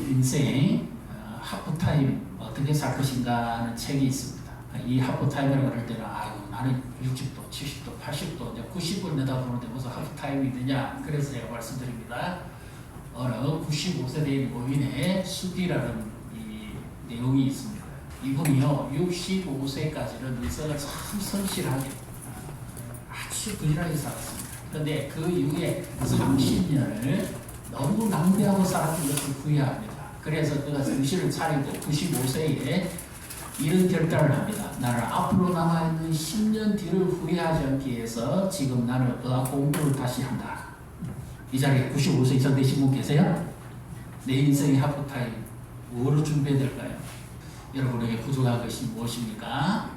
인생 하프타임 어떻게 살 것인가 하는 책이 있습니다. 이 하프타임이라고 할 때는 나는 60도, 70도, 80도, 90을 내다보는데 무슨 하프타임이 되냐. 그래서 제가 말씀드립니다. 어느 95세 된 노인의 수디라는 이 내용이 있습니다. 이분이요 65세까지는 의사가 참 성실하게 아주 부지런하게 살았습니다. 그런데 그 이후에 30년을 너무 낭비하고 살았던 것을 후회합니다. 그래서 그가 정신을 차리고 95세에 이런 결단을 합니다. 나는 앞으로 남아있는 10년 뒤를 후회하지 않기 위해서 지금 나는 의학 공부를 다시 한다. 이 자리에 95세 이상 되신 분 계세요? 내 인생의 하프타임 뭐로 준비해야 될까요? 여러분에게 부족한 것이 무엇입니까?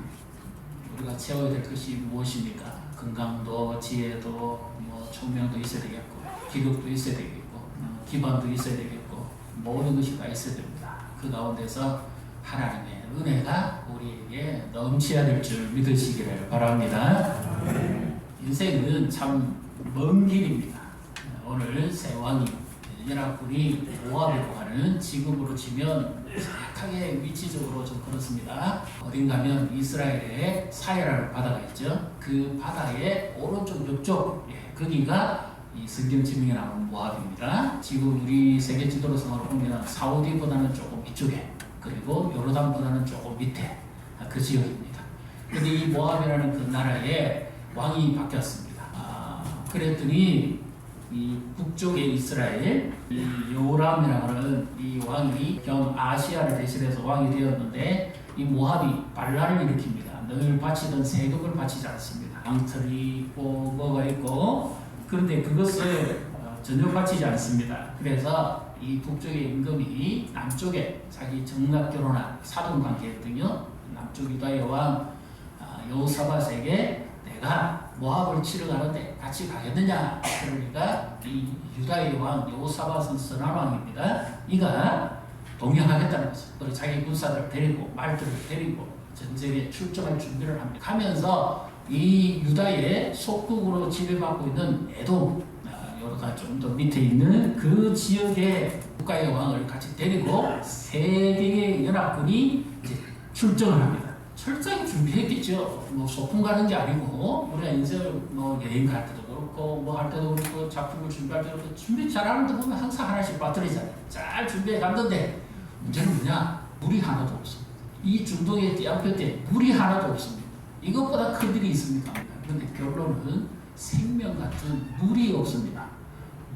우리가 채워야 될 것이 무엇입니까? 건강도 지혜도 총명도 있어야 되겠고 기력도 있어야 되겠고 기반도 있어야 되겠고 모든 것이 다 있어야 됩니다. 그 가운데서 하나님의 은혜가 우리에게 넘쳐야 될 줄 믿으시기를 바랍니다. 인생은 참 먼 길입니다. 오늘 새 왕이 연합군이 모압이라고 하는 지금으로 치면 정확하게 위치적으로 좀 그렇습니다. 어딘가면 이스라엘의 사해라는 바다가 있죠. 그 바다의 오른쪽 옆쪽 거기가 이 성경 지명에 나오는 모압입니다. 지금 우리 세계 지도로상으로 보면 사우디보다는 조금 이쪽에 그리고 요르단보다는 조금 밑에 그 지역입니다. 그런데 이 모압이라는 그 나라에 왕이 바뀌었습니다. 그랬더니 이 북쪽의 이스라엘 이 요람이라고 하는 이 왕이 겸 아시아를 대신해서 왕이 되었는데 이 모압이 반란을 일으킵니다. 늘 바치던 세금을 바치지 않습니다. 앙털이 있고 뭐가 있고 그런데 그것을 전혀 바치지 않습니다. 그래서 이 북쪽의 임금이 남쪽에 자기 정략 결혼한 사돈 관계였더니요. 남쪽 유다의 왕 여호사밧에게 내가 모압을 치러 가는데 같이 가겠느냐. 그러니까 이 유다의 왕 여호사밧은 선한 왕입니다. 이가 동행하겠다는 거죠. 그리고 자기 군사들을 데리고 말들을 데리고 전쟁에 출정할 준비를 합니다. 가면서 이 유다의 속국으로 지배받고 있는 에돔, 요르단 좀 더 밑에 있는 그 지역의 국가의 왕을 같이 데리고 세 개의 연합군이 이제 출정을 합니다. 철저히 준비했겠죠. 소풍 가는 게 아니고 우리가 인생을 여행 갈 때도 그렇고 할 때도 그렇고 작품을 준비할 때도 그렇고 준비 잘하는 데 보면 항상 하나씩 빠뜨리잖아요. 잘 준비해 갔는데 문제는 뭐냐? 물이 하나도 없습니다. 이 중동의 떼앞볕에 물이 하나도 없습니다. 이것보다 큰 일이 있습니까? 그런데 결론은 생명 같은 물이 없습니다.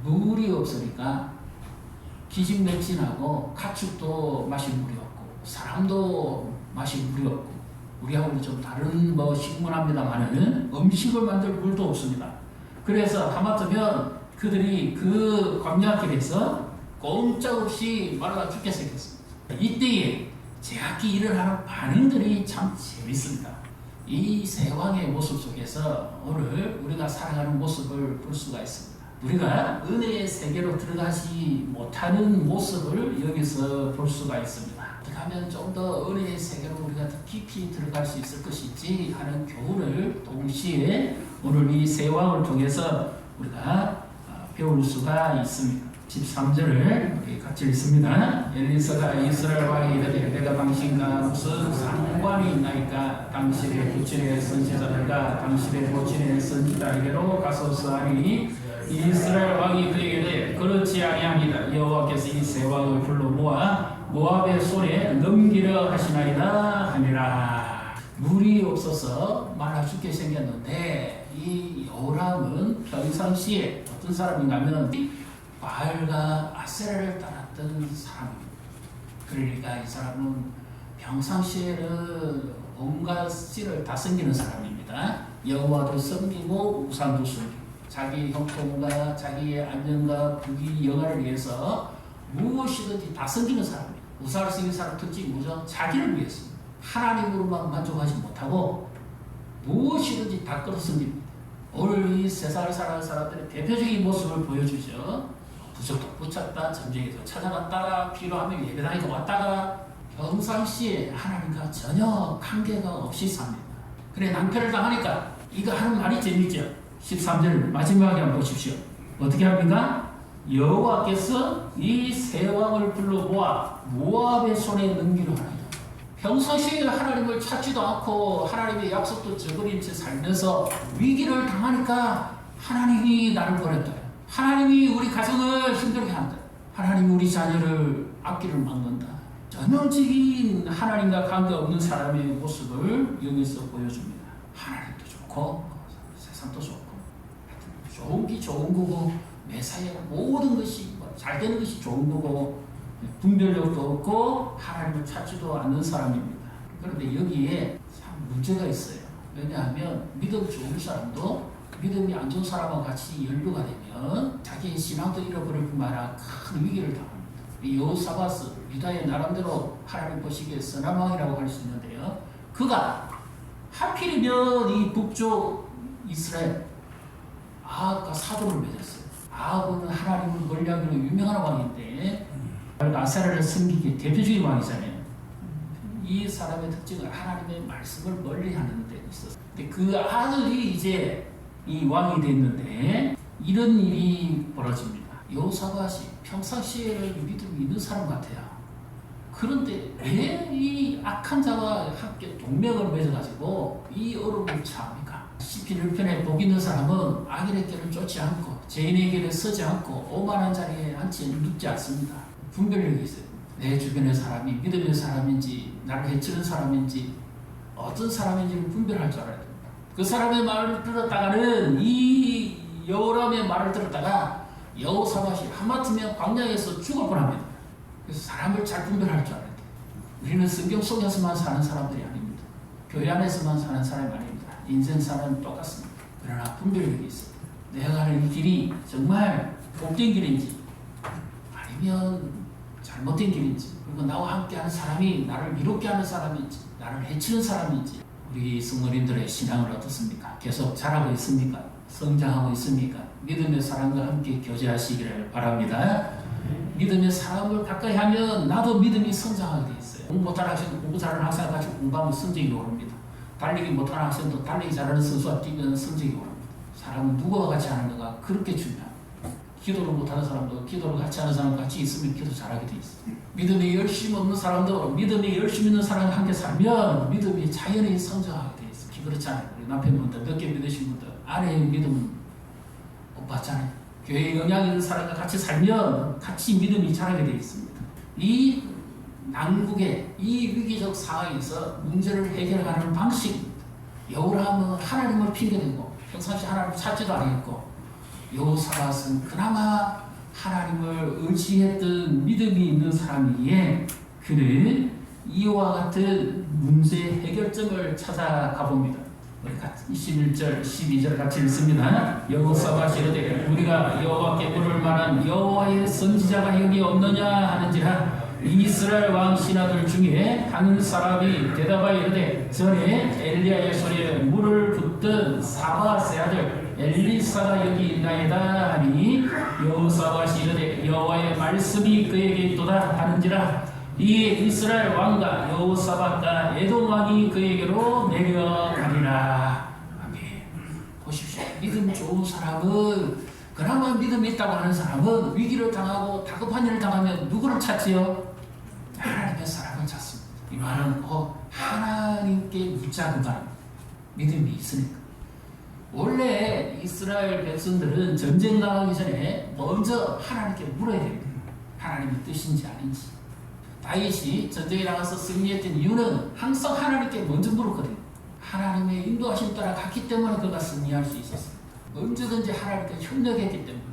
물이 없으니까 기진맥진하고 가축도 마실 물이 없고 사람도 마실 물이 없고 우리하고는 좀 다른 식문합니다만은 음식을 만들 물도 없습니다. 그래서 하마터면 그들이 그 광야길에서 꼼짝없이 말라 죽게 생겼습니다. 이때에 제각기 일을 하는 반응들이 참 재밌습니다. 이 세왕의 모습 속에서 오늘 우리가 살아가는 모습을 볼 수가 있습니다. 우리가 은혜의 세계로 들어가지 못하는 모습을 여기서 볼 수가 있습니다. 어떻게 하면 좀 더 은혜의 세계로 우리가 더 깊이 들어갈 수 있을 것인지 하는 교훈을 동시에 오늘 이 세왕을 통해서 우리가 배울 수가 있습니다. 13절을 우리 같이 읽습니다. 엘리사가 이스라엘 왕이 이르되 내가 당신과 무슨 상관이 있나이까 당신의 부친의 선지자들과 당신의 모친의 선지자에게로 가소서 하니 이스라엘 왕이 그에게 그렇지 아니합니다. 여호와께서 이 세 왕을 불러 모아 모압의 손에 넘기려 하시나이다 하니라. 물이 없어서 말라 죽게 생겼는데 이 요람은 평상시에 어떤 사람인가 하면 바알과 아세라를 따랐던 사람입니다. 그러니까 이 사람은 평상시에는 온갖 씨를 다 섬기는 사람입니다. 여호와도 섬기고 우상도 섬기고 자기 형통과 자기의 안녕과 부귀 영화를 위해서 무엇이든지 다 섬기는 사람입니다. 우상을 섬기는 사람 특징이 뭐죠? 자기를 위해서입니다. 하나님으로만 만족하지 못하고 무엇이든지 다 끌어 섬깁니다. 오늘 이 세상을 살아가는 사람들의 대표적인 모습을 보여주죠. 부적도 붙였다, 전쟁에서 찾아갔다가 필요하면 예배당에서 왔다가 평상시에 하나님과 전혀 관계가 없이 삽니다. 그래 낭패를 당하니까 이거 하는 말이 재밌죠. 13절 마지막에 한번 보십시오. 어떻게 합니까? 여호와께서 이 세 왕을 불러 모아 모압의 손에 넘기려 하나이다. 평상시에 하나님을 찾지도 않고 하나님의 약속도 저버린 채 살면서 위기를 당하니까 하나님이 나를 버렸다. 하나님이 우리 가정을 힘들게 한다. 하나님이 우리 자녀를 앞길을 막는다. 전형적인 하나님과 관계없는 사람의 모습을 여기서 보여줍니다. 하나님도 좋고 세상도 좋고 좋은 게 좋은 거고 매사에 모든 것이 잘 되는 것이 좋은 거고 분별력도 없고 하나님을 찾지도 않는 사람입니다. 그런데 여기에 참 문제가 있어요. 왜냐하면 믿음 좋은 사람도 믿음이 안 좋은 사람과 같이 연루가 되면 자기의 신앙도 잃어버릴 뿐만 아니라 큰 위기를 당합니다. 여호사밧 유다의 나름대로 하나님 보시기에 선한 왕이라고 할 수 있는데요. 그가 하필이면 이 북쪽 이스라엘 아합과 사도를 맺었어요. 아합은 하나님을 멀리하기로 유명한 왕인데 아세라를 섬기기 대표적인 왕이잖아요. 이 사람의 특징은 하나님의 말씀을 멀리하는 데 있었어요. 근데 그 아들이 이제 이 왕이 됐는데 이런 일이 벌어집니다. 여호사밧이 평상시에는 믿음이 있는 사람 같아요. 그런데 왜 이 악한 자와 함께 동맹을 맺어가지고 이 어려움을 처합니까? 시편 1편에 복 있는 사람은 악인의 길을 쫓지 않고 죄인의 길에 서지 않고 오만한 자리에 앉지 눕지 않습니다. 분별력이 있어요. 내 주변의 사람이 믿음의 사람인지 나를 해치는 사람인지 어떤 사람인지를 분별할 줄 알아야 됩니다. 그 사람의 말을 들었다가는 이 여호람의 말을 들었다가 여호사밧이 하마터면 광야에서 죽을 뻔합니다. 그래서 사람을 잘 분별할 줄 알아야 돼요. 우리는 성경 속에서만 사는 사람들이 아닙니다. 교회 안에서만 사는 사람이 아닙니다. 인생사는 똑같습니다. 그러나 분별력이 있어요. 내가 가는 이 길이 정말 복된 길인지 아니면 잘못된 길인지 그리고 나와 함께하는 사람이 나를 이롭게 하는 사람인지 나를 해치는 사람인지 우리 성도님들의 신앙을 어떻습니까? 계속 자라고 있습니까? 성장하고 있습니까? 믿음의 사람과 함께 교제하시기를 바랍니다. 믿음의 사람을 가까이 하면 나도 믿음이 성장하게 돼 있어요. 공부 못하는 학생도 공부 잘하는 학생과 같이 공부하면 성적이 오릅니다. 달리기 못하는 학생도 달리기 잘하는 선수와 뛰면 성적이 오릅니다. 사람은 누구와 같이 하는가가 그렇게 중요합니다. 기도를 못하는 사람도 기도를 같이 하는 사람과 같이 있으면 기도 잘하게 돼 있어요. 믿음이 열심히 없는 사람도 믿음이 열심히 있는 사람과 함께 살면 믿음이 자연히 성장하게 돼 있어요. 그렇잖아요. 우리 남편분들 늦게 믿으신 분들 아내의 믿음은 못 받잖아요. 교회에 영향 있는 사람과 같이 살면 같이 믿음이 자라게 돼 있습니다. 이 난국의 이 위기적 상황에서 문제를 해결하는 방식입니다. 여호람은 하나님을 핑계대고 평상시 하나님을 찾지도 않았고 여호사밧은 그나마 하나님을 의지했던 믿음이 있는 사람이기에 그는 이와 같은 문제 해결점을 찾아가 봅니다. 우리 같이 11절, 12절 같이 읽습니다. 여호사밧이 이르되 우리가 여호와께 부를 만한 여호와의 선지자가 여기 없느냐 하는지라 이스라엘 왕 신하들 중에 한 사람이 대답하여 이르되 전에 엘리야의 손에 물을 붓던 사밧의 아들 엘리사가 여기 있나이다 하니 여호사밧이 이르되 여호와의 말씀이 그에게 있도다 하는지라 이에 이스라엘 왕과 여호사밧과 에돔 왕이 그에게로 내려가리라. 아멘. 보십시오. 믿음 좋은 사람은 그나마 믿음이 있다고 하는 사람은 위기를 당하고 다급한 일을 당하면 누구를 찾지요? 하나님의 사랑을 찾습니다. 이 말은 하나님께 묻자는 말 믿음이 있으니까. 원래 이스라엘 백성들은 전쟁 나가기 전에 먼저 하나님께 물어야 됩니다. 하나님의 뜻인지 아닌지. 다윗이 전쟁에 나가서 승리했던 이유는 항상 하나님께 먼저 물었거든요. 하나님의 인도하심 따라 갔기 때문에 그가 승리할 수 있었습니다. 언제든지 하나님께 협력했기 때문에.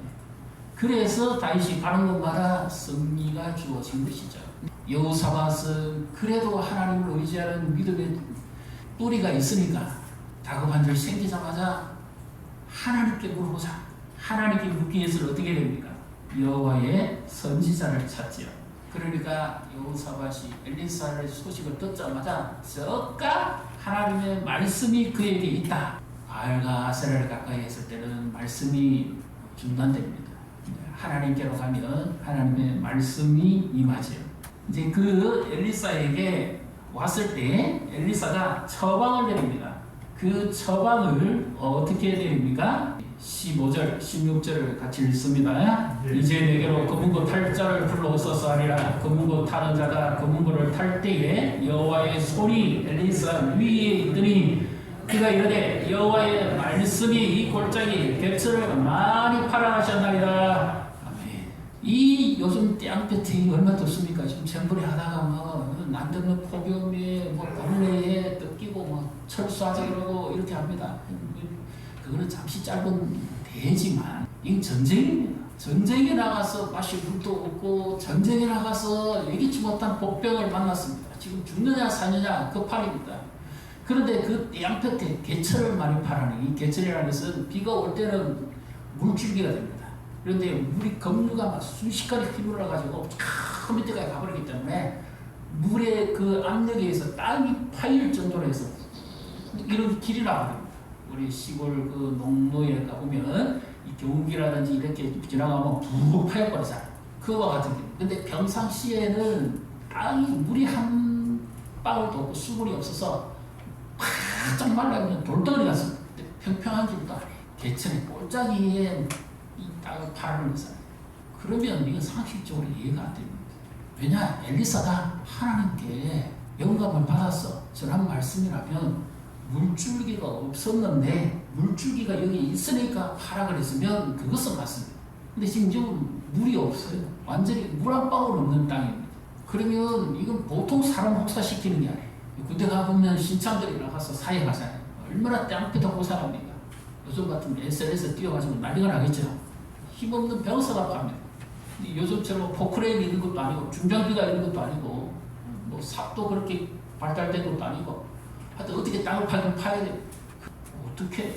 그래서 다윗이 가는 곳마다 승리가 주어진 것이죠. 여호사밧은 그래도 하나님을 의지하는 믿음의 뿌리가 있으니까 다급한 일 생기자마자 하나님께 물어보자. 하나님께 묻기 위해서는 어떻게 됩니까? 여호와의 선지자를 찾지요. 그러니까 여호사밧이 엘리사의 소식을 듣자마자 저가 하나님의 말씀이 그에게 있다. 바알과 아세라를 가까이 했을 때는 말씀이 중단됩니다. 하나님께로 가면 하나님의 말씀이 임하죠. 이제 그 엘리사에게 왔을 때 엘리사가 처방을 내립니다. 그 처방을 어떻게 내립니까? 15절, 16절을 같이 읽습니다. 네. 이제 내게로 검은고 탈 자를 불러오소서 하리라. 검은고 타는 자가 검은고를 탈 때에 여호와의 손이 엘리사 위에 있더니 그가 이르되 여호와의 말씀이 이 골짜기 객처를 많이 팔아 하셨나이다. 아멘. 이 요즘 땅볕이 얼마 덥습니까? 지금 잼버리 하다가 뭐 난드는 폭염에 뭐 벌레에 뜯기고 뭐 철수하자 이러고 이렇게 합니다. 그거는 잠시 짧은 대지만 이건 전쟁입니다. 전쟁에 나가서 마실 물도 없고 전쟁에 나가서 예기치 못한 복병을 만났습니다. 지금 죽느냐 사느냐 그 판입니다. 그런데 그 양볕에 개철을 많이 파라는 이 개철이라는 것은 비가 올 때는 물줄기가 됩니다. 그런데 물이 급류가 막 순식간에 휘둘러 가지고 저 밑에까지 가버리기 때문에 물의 그 압력에 의해서 땅이 파일 정도로 해서 이런 길이 나거든요. 우리 시골 그 농로에 가보면 이 경운기라든지 이렇게 지나가면 푹 파여버리잖아요. 그와 같은 길. 근데 평상시에는 땅이 물이 한 방울도 없고 수분이 없어서 바짝 말라면 돌덩어리 같습니다. 평평한 길도 아니에요. 개천의 골짜기에 이 땅을 파르면서 그러면 이건 상식적으로 이해가 안 됩니다. 왜냐? 엘리사가 하나님께 영감을 받았어. 저런 말씀이라면 물줄기가 없었는데 물줄기가 여기 있으니까 파라 그랬으면 그것은 맞습니다. 근데 지금 물이 없어요. 완전히 물 한 방울 없는 땅입니다. 그러면 이건 보통 사람 혹사시키는 게 아니에요. 군대 가보면 신창들이 나가서 사역하잖아요. 얼마나 땅끝에 고생합니까? 요즘 같은 SNS에 뛰어가지고 난리가 나겠죠. 힘없는 병사가 팝니다. 요즘처럼 포크레인이 있는 것도 아니고 중장비가 있는 것도 아니고 뭐 삽도 그렇게 발달된 것도 아니고 하여튼 어떻게 땅을 파긴 파야 돼. 어떻게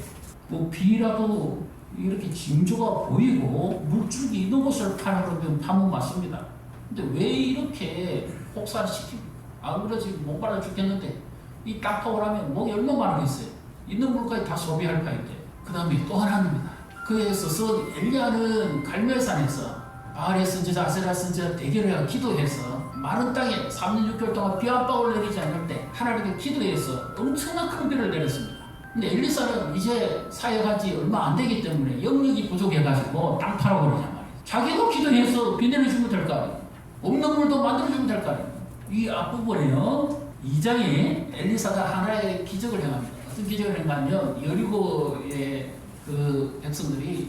뭐 비라도 이렇게 징조가 보이고 물줄기 있는 곳을 파라 그러면 파면 맞습니다. 근데 왜 이렇게 혹사를 시킵니까? 안 그러지 못 받아 죽겠는데 이 땅 파고 하면 목이 얼마나 많겠어요. 있는 물까지 다 소비할 파인데. 그 다음에 또 하나입니다. 그에 있어서 엘리야는 갈멜산에서 바알의 선지자 아세라 선지자 대결을 기도해서 마른 땅에 3년 6개월 동안 비 한 방울 내리지 않을 때 하나님께 기도해서 엄청난 큰 비를 내렸습니다. 근데 엘리사는 이제 사역한 지 얼마 안 되기 때문에 영역이 부족해가지고 땅 파라고 그러냐 말이에요. 자기도 기도해서 비 내려주면 될 거 아니에요. 없는 물도 만들어주면 될 거 아니에요. 이 앞부분에요 2장에 엘리사가 하나의 기적을 행합니다. 어떤 기적을 행하면 여리고의 그 백성들이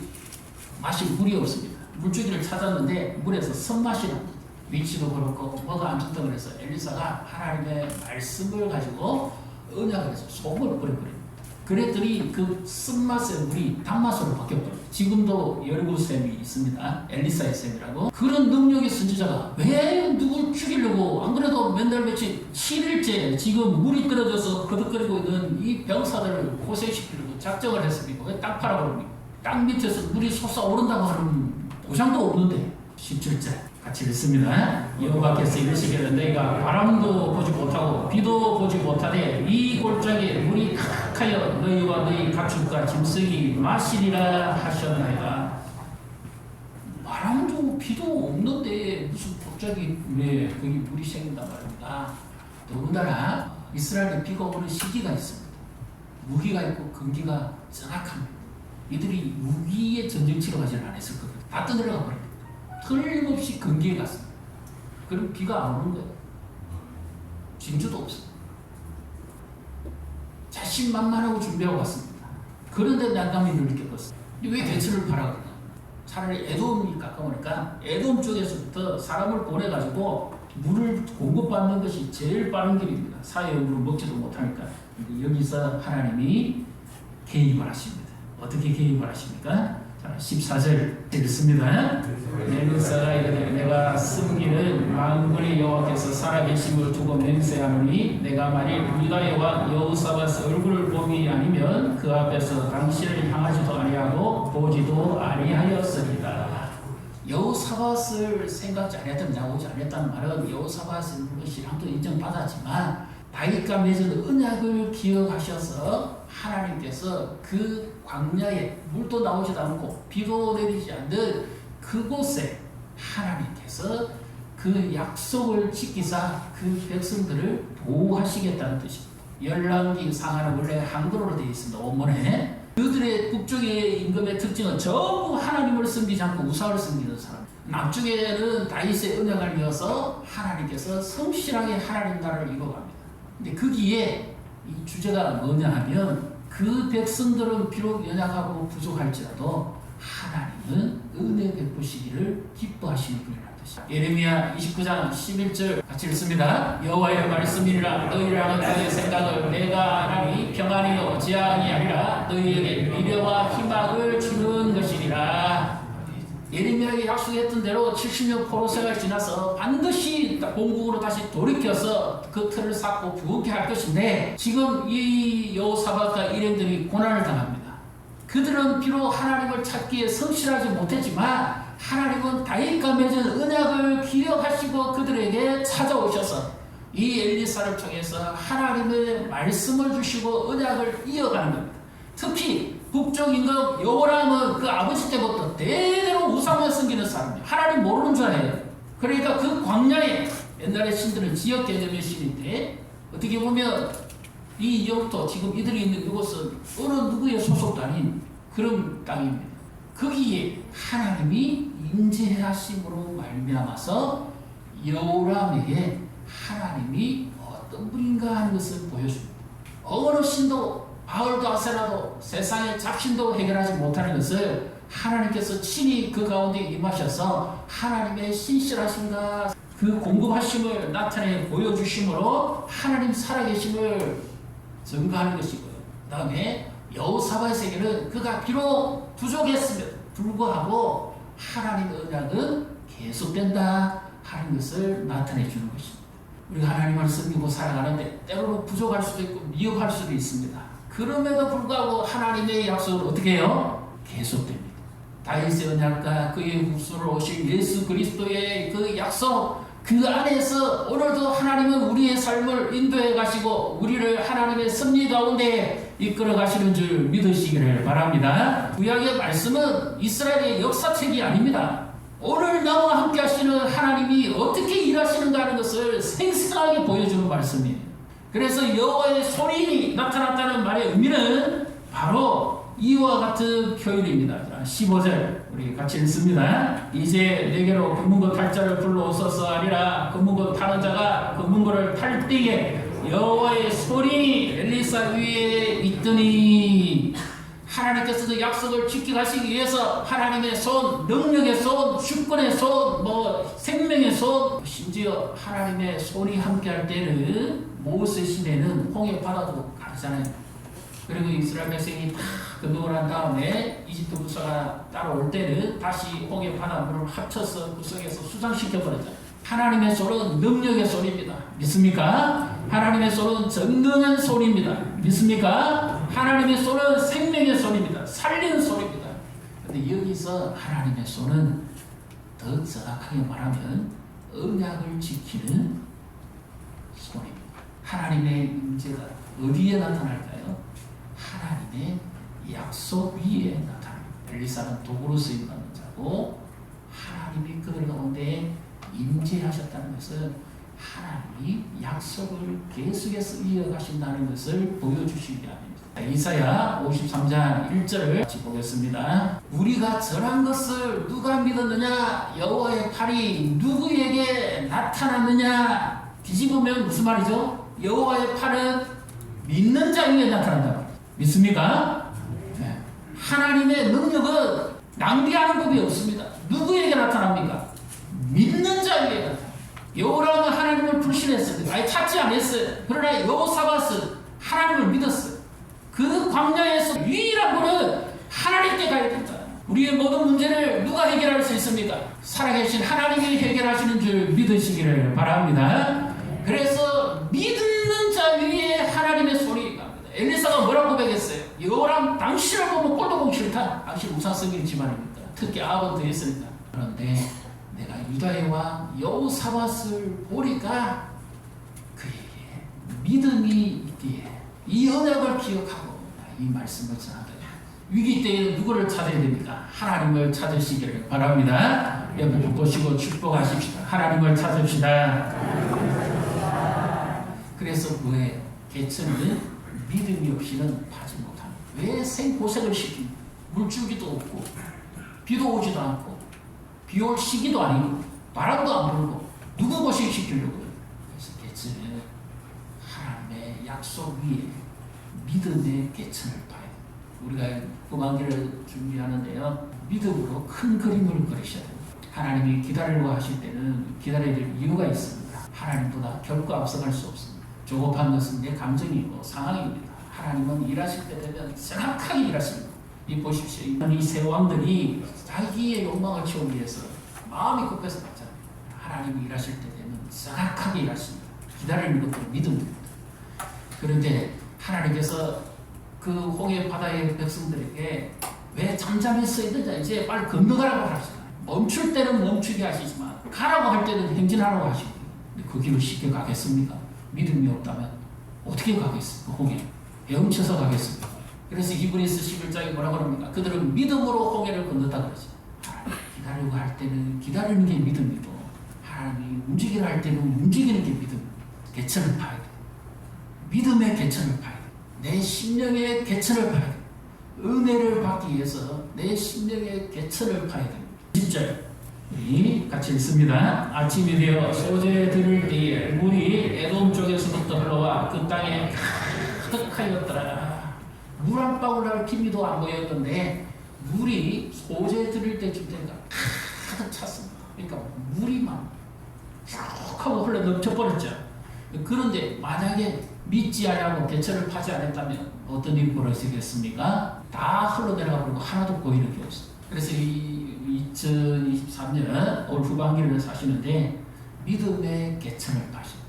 마실 물이 없습니다. 물줄기를 찾았는데 물에서 선맛이 납니다. 위치도 그렇고 뭐가 안 좋다고 해서 엘리사가 하나님의 말씀을 가지고 언약을 해서 소금을 뿌려버립니다. 그랬더니 그 쓴맛의 물이 단맛으로 바뀌어버려요. 지금도 여리고 샘이 있습니다. 엘리사의 샘이라고. 그런 능력의 선지자가 왜 누굴 죽이려고 안 그래도 맨날 며칠 7일째 지금 물이 떨어져서 거듭거리고 있는 이 병사들을 고생시키려고 작정을 했습니까? 왜 땅 파라고 그럽니까? 땅 밑에서 물이 솟아오른다고 하는 보장도 없는데 17절 같이 읽습니다. 여호와께서 이르시기를 너희가 바람도 보지 못하고 비도 보지 못하되 이 골짜기에 물이 칵하여 너희와 너희 가축과 짐승이 마시리라 하셨나이다. 바람도 비도 없는데 무슨 골짜기 왜 거기 물이 생긴단 말입니다. 더군다나 이스라엘에 비가 오는 시기가 있습니다. 무기가 있고 근기가 정확합니다. 이들이 무기의 전쟁 치러 가지는 않았을 거예요. 다 떠내려가 버립니다. 틀림없이 근기에 갔습니다. 그럼 비가 안 오는 거예요. 진주도 없어요. 자신만만하고 준비하고 갔습니다. 그런데 난감함을 느꼈어요. 왜 대처를 바라거든요. 차라리 에돔이 가까우니까 에돔 쪽에서부터 사람을 보내가지고 물을 공급받는 것이 제일 빠른 길입니다. 사회용으로 먹지도 못하니까. 여기서 하나님이 개입을 하십니다. 어떻게 개입을 하십니까? 자, 14절 읽습니다. 엘리사가 이르되 내가 숨기는 만군의 여호와께서 살아계심을 두고 맹세하노니 내가 만일 유다의 왕 여호사밧 얼굴을 봄이 아니면 그 앞에서 당신을 향하지도 아니하고 보지도 아니하였으리다. 여호사밧을 생각지 않았던 나오지 않았다는 말은 여호사밧은 신앙도 인정받았지만 다윗과 맺은 언약을 기억하셔서 하나님께서 그 광야에 물도 나오지도 않고 비도 내리지 않는 그곳에 하나님께서 그 약속을 지키사 그 백성들을 보호하시겠다는 뜻입니다. 열왕기 상하는 원래 한글어로 되어 있습니다. 원문에 그들의 북쪽의 임금의 특징은 전부 하나님을 섬기지 않고 우상을 섬기는 사람. 남쪽에는 다윗의 언약을 이어서 하나님께서 성실하게 하나님 나라를 이루어갑니다. 근데 거기에 이 주제가 뭐냐 하면 그 백성들은 비록 연약하고 부족할지라도 하나님은 은혜 베푸시기를 기뻐하시는 분이라는 뜻이다. 예레미야 29장 11절 같이 읽습니다. 여호와의 말씀이니라 너희를 향한 너희의 생각을 내가 하나니 평안이요 재앙이 아니라 너희에게 미래와 희망을 주는 것이니라. 예레미야에게 약속했던 대로 70년 포로 생활 지나서 반드시 본국으로 다시 돌이켜서 그 틀을 쌓고 부흥케 할 것인데 지금 이 여호사밧과 일행들이 고난을 당합니다. 그들은 비록 하나님을 찾기에 성실하지 못했지만 하나님은 다윗과 맺은 언약을 기억하시고 그들에게 찾아오셔서 이 엘리사를 통해서 하나님의 말씀을 주시고 언약을 이어가는 겁니다. 특히 북쪽 임금 여호람은 그 아버지 때부터 대대로 우상을 섬기는 사람이에요. 하나님 모르는 줄 알아요. 그러니까 그 광야에 옛날에 신들은 지역 개념의 신인데 어떻게 보면 이 영토 지금 이들이 있는 이곳은 어느 누구의 소속도 아닌 그런 땅입니다. 거기에 하나님이 임재하심으로 말미암아서 여호람에게 하나님이 어떤 분인가 하는 것을 보여줍니다. 어느 신도 바알도 아세라도 세상의 잡신도 해결하지 못하는 것을 하나님께서 친히 그 가운데 임하셔서 하나님의 신실하심과 그 공급하심을 나타내 보여주심으로 하나님 살아계심을 증거하는 것이고요. 그 다음에 여호사밧에게는 그가 비록 부족했음에도 불구하고 하나님의 언약은 계속된다 하는 것을 나타내 주는 것입니다. 우리가 하나님을 섬기고 살아가는데 때로는 부족할 수도 있고 미흡할 수도 있습니다. 그럼에도 불구하고 하나님의 약속은 어떻게 해요? 계속됩니다. 다윗의 언약과 그의 후손으로 오실 예수 그리스도의 그 약속 그 안에서 오늘도 하나님은 우리의 삶을 인도해 가시고 우리를 하나님의 섭리 가운데 이끌어 가시는 줄 믿으시기를 바랍니다. 구약의 말씀은 이스라엘의 역사책이 아닙니다. 오늘 나와 함께 하시는 하나님이 어떻게 일하시는가 하는 것을 생생하게 보여주는 말씀이에요. 그래서 여호와의 손이 나타났다는 말의 의미는 바로 이와 같은 표현입니다. 15절 우리 같이 읽습니다. 이제 내게로 금문고 탈 자를 불러오소서 하리라. 금문고 타는 자가 금문고를 탈 때에 여호와의 손이 엘리사 위에 있더니 하나님께서도 약속을 지켜가시기 위해서 하나님의 손, 능력의 손, 주권의 손, 생명의 손, 심지어 하나님의 손이 함께할 때는 모세 시대는 홍해 바다도 가르잖아요. 그리고 이스라엘 백성이 다 건너고 난 다음에 이집트 부사가 따라올 때는 다시 홍해 바닷물을 합쳐서 구석에서 수장시켜버렸잖아요. 하나님의 손은 능력의 손입니다. 믿습니까? 하나님의 손은 전능한 손입니다. 믿습니까? 하나님의 손은 생명의 손입니다. 살리는 손입니다. 근데 여기서 하나님의 손은 더 정확하게 말하면 언약을 지키는 손입니다. 하나님의 임재가 어디에 나타날까요? 하나님의 약속 위에 나타납니다. 엘리사는 도구로 쓰임받는 자고 하나님이 그들 가운데 임재하셨다는 것은 하나님이 약속을 계속해서 이어가신다는 것을 보여주시기 합니다. 이사야 53장 1절을 같이 보겠습니다. 우리가 전한 것을 누가 믿었느냐? 여호와의 팔이 누구에게 나타났느냐? 뒤집으면 무슨 말이죠? 여호와의 팔은 믿는 자 위에 나타난다. 믿습니까? 네. 하나님의 능력은 낭비하는 법이 없습니다. 누구에게 나타납니까? 믿는 자 위에 나타납니다. 여호람은 하나님을 불신했어요. 아예 찾지 않았어요. 그러나 여호사밧은 하나님을 믿었어요. 그 광야에서 유일한 분은 하나님께 가야 된다. 우리의 모든 문제를 누가 해결할 수 있습니까? 살아계신 하나님이 해결하시는 줄 믿으시기를 바랍니다. 그래서 믿는 자 위에 하나님의 손이 갑니다. 엘리사가 뭐라고 고백했어요? 여호람 당신을 보면 꼴도 보기 싫다. 당신 우상 섬기는 집안입니다. 특히 아합은 더했으니까. 그런데 내가 유다의 왕 여호사밧을 보니까 그에게 믿음이 있기에 이 언약을 기억하고 이 말씀을 전한다. 위기 때에는 누구를 찾아야 됩니까? 하나님을 찾으시기를 바랍니다. 옆에 보시고 축복하십시다. 하나님을 찾읍시다. 그래서 뭐예요? 개천은 믿음이 없이는 파지 못합니다. 왜 생고생을 시킵니까? 물줄기도 없고 비도 오지도 않고 비 올 시기도 아니고 바람도 안 불고 누구 고생시키려고요? 그래서 개천은 하나님의 약속 위에 믿음의 개천을 봐야 돼요. 우리가 후반기를 준비하는데요. 믿음으로 큰 그림을 그리셔야 돼요. 하나님이 기다리려고 하실 때는 기다려야 될 이유가 있습니다. 하나님보다 결코 앞서갈 수 없습니다. 조급한 것은 내 감정이고 상황입니다. 하나님은 일하실 때 되면 정확하게 일하십니다. 이 보십시오. 이 세 왕들이 자기의 욕망을 채우기 위해서 마음이 급해서 갔잖아요. 하나님이 일하실 때 되면 정확하게 일하십니다. 기다리는 것도 믿음입니다. 그런데 하나님께서 그 홍해 바다의 백성들에게 왜 잠잠히 서 있느냐, 이제 빨리 건너가라고 하시잖아요. 멈출 때는 멈추게 하시지만 가라고 할 때는 행진하라고 하시고, 그 길을 쉽게 가겠습니까? 믿음이 없다면 어떻게 가겠습니까? 홍해 헤엄쳐서 가겠습니까? 그래서 히브리서 11장에 뭐라고 합니까? 그들은 믿음으로 홍해를 건넜다 그러죠. 하나님 기다리고 할 때는 기다리는 게 믿음이고, 하나님이 움직이려 할 때는 움직이는 게 믿음. 개천을 파야 돼. 믿음의 개천을 파야 돼. 내 심령의 개천을 파야 돼. 은혜를 받기 위해서 내 심령의 개천을 파야 돼. 10절 우리 같이 읽습니다. 아침이 되어 소재 들을 때에 물이 에돔 쪽에서부터 흘러와 그 땅에 가득하였더라. 물 한 방울 날 기미도 안 보였는데 물이 소재 들을 때쯤 되니까 가득 찼습니다. 그러니까 물이 막 쭉 하고 흘러 넘쳐버렸죠. 그런데 만약에 믿지 아니하고 개천을 파지 않았다면 어떤 일이 벌어지겠습니까? 다 흘러내려가 버리고 하나도 보이는 게 없어요. 그래서 이 2023년 올 후반기를 사시는데 믿음의 개천을 파시고,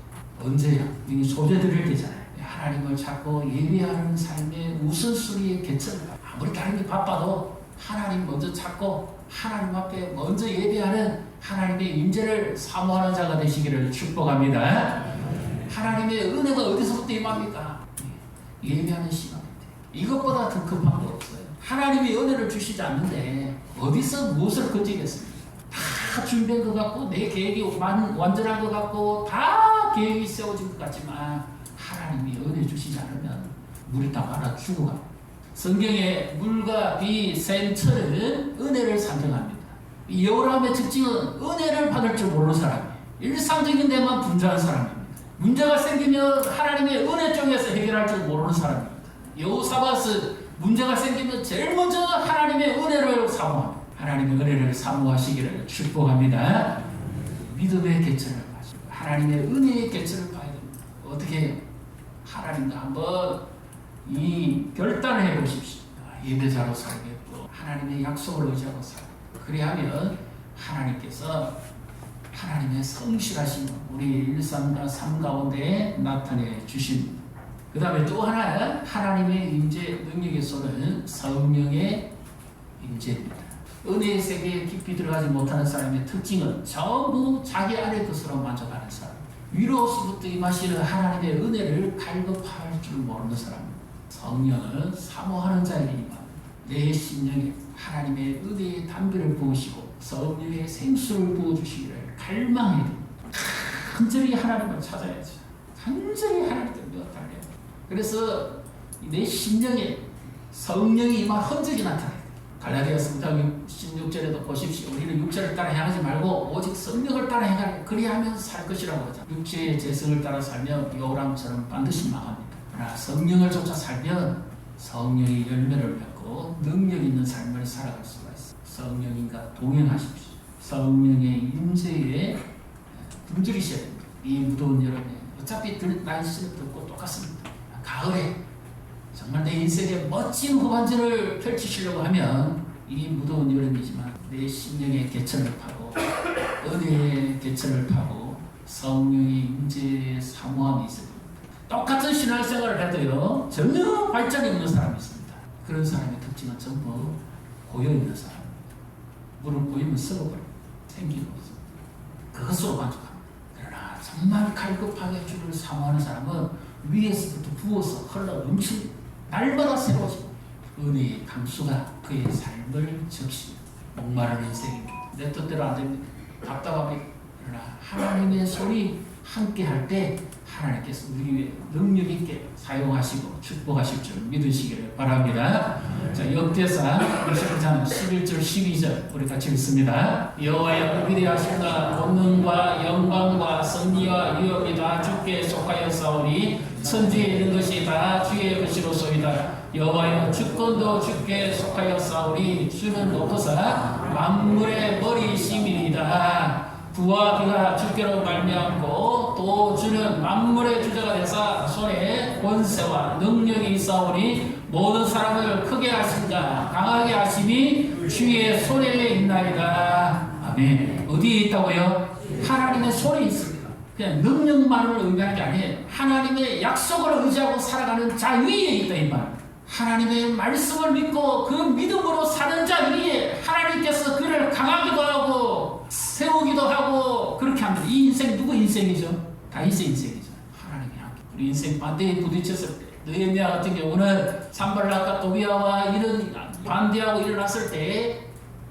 언제야? 이 소재 드릴 때잖아요. 하나님을 찾고 예배하는 삶의 우선순위의 개천을 파. 아무리 다른 게 바빠도 하나님 먼저 찾고 하나님 앞에 먼저 예배하는 하나님의 임재를 사모하는 자가 되시기를 축복합니다. 하나님의 은혜가 어디서부터 임합니까? 예배하는 시간인데 이것보다 더 급한 거 없어요. 하나님이 은혜를 주시지 않는데 어디서 무엇을 건지겠습니까? 다 준비한 것 같고 내 계획이 완전한 것 같고 다 계획이 세워진 것 같지만 하나님이 은혜 주시지 않으면 물이 다 말아 죽어갑니다. 성경에 물과 비, 샘철은 은혜를 상징합니다. 여호람의 특징은 은혜를 받을 줄 모르는 사람이에요. 일상적인 데만 분주한 사람입니다. 문제가 생기면 하나님의 은혜 쪽에서 해결할 줄 모르는 사람입니다. 여호사밧은 문제가 생기면 제일 먼저 하나님의 은혜를 사모합니다. 하나님의 은혜를 사모하시기를 축복합니다. 믿음의 개천을 파시고 하나님의 은혜의 개천을 봐야 됩니다. 어떻게 하나님과 한번 이 결단을 해보십시오. 예배자로 살겠고 하나님의 약속을 의지하고 살겠고, 그리하면 하나님께서 하나님의 성실하신 우리 일상과 삶 가운데 나타내 주십니다. 그 다음에 또 하나 하나님의 임재 능력의 손은 성령의 임재입니다. 은혜의 세계에 깊이 들어가지 못하는 사람의 특징은 전부 자기 안의 것으로 만족하는 사람, 위로서부터 임하시는 하나님의 은혜를 갈급할 줄 모르는 사람, 성령은 사모하는 자에게만 내 심령에 하나님의 은혜의 담배를 부으시고 성령의 생수를 부어주시기를 갈망해야 됩니다. 간절히 하나님을 찾아야죠. 간절히 하나님 때문에 달려야 돼요. 그래서 내 심령에 성령이 임한 흔적이 나타나요. 갈라디아서 5장 16절에도 보십시오. 우리는 육체를 따라 행하지 말고 오직 성령을 따라 행하라. 그리하면 살 것이라고 하죠. 육체의 재성을 따라 살면 여호람처럼 반드시 망합니다. 그러나 성령을 쫓아 살면 성령의 열매를 맺고 능력 있는 삶을 살아갈 수가 있습니다. 성령님과 동행하십시오. 성령의 임재에 굶주리셔야 됩니다. 이 무더운 여름에 어차피 날씨는 덥고 똑같습니다. 가을에 정말 내 인생의 멋진 후반전을 펼치시려고 하면 이 무더운 여름이지만 내 심령의 개천을 파고 은혜의 개천을 파고 성령의 임재의 사모함이 있습니다. 똑같은 신앙생활을 해도요 전혀 발전이 없는 사람이 있습니다. 그런 사람의 특징은 전부 고여있는 사람입니다. 물은 고이면 썩어버립니다. 생기는 없습니다. 그것으로 만족합니다. 그러나 정말 갈급하게 주를 사모하는 사람은 위에서부터 부어서 흘러 넘칩니다. 날마다 새로워집니다. 은혜의 강수가 그의 삶을 적십니다. 목마른 인생입니다. 내 뜻대로 안 됩니다. 답답합니다. 그러나 하나님의 손이 함께 할 때 하나님께서 우리 위해 능력 있게 사용하시고 축복하실 줄 믿으시기를 바랍니다. 자, 역대상 23장 11절 12절 우리 같이 읽습니다. 여호와여 위대하신가 권능과 영광과 승리와 위엄이 다 주께 속하였사오니 천지에 있는 것이 다 주의 것이로소이다. 여호와여 주권도 주께 속하였사오니 주는 높으사 만물의 머리이심이니이다. 부와 비가 주께로 말미암고 또 주는 만물의 주자가 되사 손에 권세와 능력이 있사오니 모든 사람을 크게 하신다 강하게 하심이 주의 손에 있나이다. 아멘. 어디에 있다고요? 하나님의 손에 있습니다. 그냥 능력만을 의미하는 게 아니에요. 하나님의 약속을 의지하고 살아가는 자 위에 있다 이 말. 하나님의 말씀을 믿고 그 믿음으로 사는 자 위에 하나님께서 그를 강하기도 하고 세우기도 하고 그렇게 합니다. 이 인생 누구 인생이죠? 다윗의 인생이죠. 하나님이 함께. 우리 인생 반대에 부딪혔을 때 느헤미야 같은 경우는 산발락과 도비아와 이런 반대하고 일어났을 때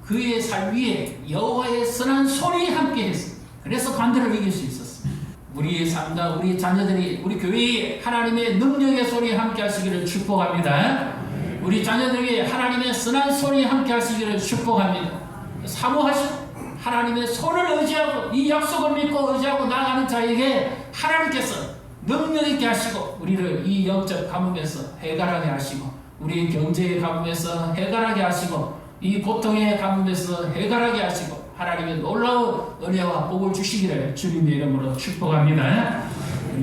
그의 삶 위에 여호와의 선한 손이 함께 했습니다. 그래서 반대를 이길 수 있었습니다. 우리의 삶과 우리 자녀들이 우리 교회에 하나님의 능력의 손이 함께 하시기를 축복합니다. 우리 자녀들에게 하나님의 선한 손이 함께 하시기를 축복합니다. 사모하시고 하나님의 손을 의지하고 이 약속을 믿고 의지하고 나아가는 자에게 하나님께서 능력 있게 하시고 우리를 이 영적 가뭄에서 해결하게 하시고 우리 경제의 가뭄에서 해결하게 하시고 이 고통의 가뭄에서 해결하게 하시고 하나님의 놀라운 은혜와 복을 주시기를 주님의 이름으로 축복합니다.